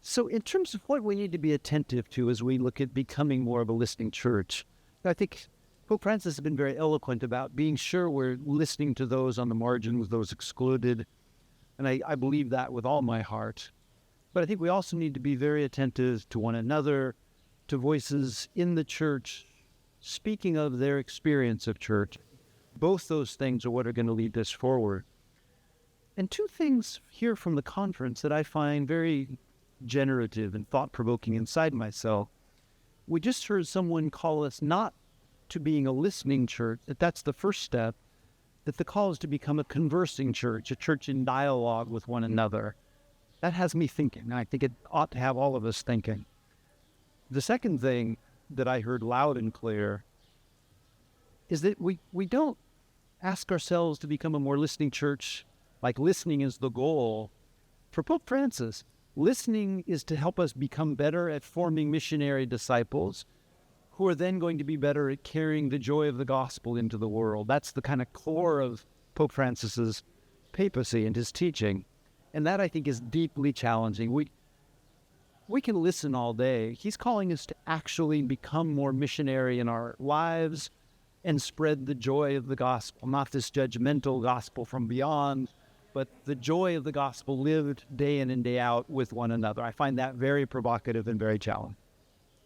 So in terms of what we need to be attentive to as we look at becoming more of a listening church, I think Pope Francis has been very eloquent about being sure we're listening to those on the margins, those excluded. And I believe that with all my heart. But I think we also need to be very attentive to one another, to voices in the church, speaking of their experience of church. Both those things are what are going to lead us forward. And two things here from the conference that I find very generative and thought-provoking inside myself. We just heard someone call us not to being a listening church, that's the first step, that the call is to become a conversing church, a church in dialogue with one another. That has me thinking, and I think it ought to have all of us thinking. The second thing that I heard loud and clear is that we don't ask ourselves to become a more listening church, like listening is the goal. For Pope Francis, listening is to help us become better at forming missionary disciples who are then going to be better at carrying the joy of the gospel into the world. That's the kind of core of Pope Francis's papacy and his teaching. And that, I think, is deeply challenging. We can listen all day. He's calling us to actually become more missionary in our lives and spread the joy of the gospel, not this judgmental gospel from beyond, but the joy of the gospel lived day in and day out with one another. I find that very provocative and very challenging.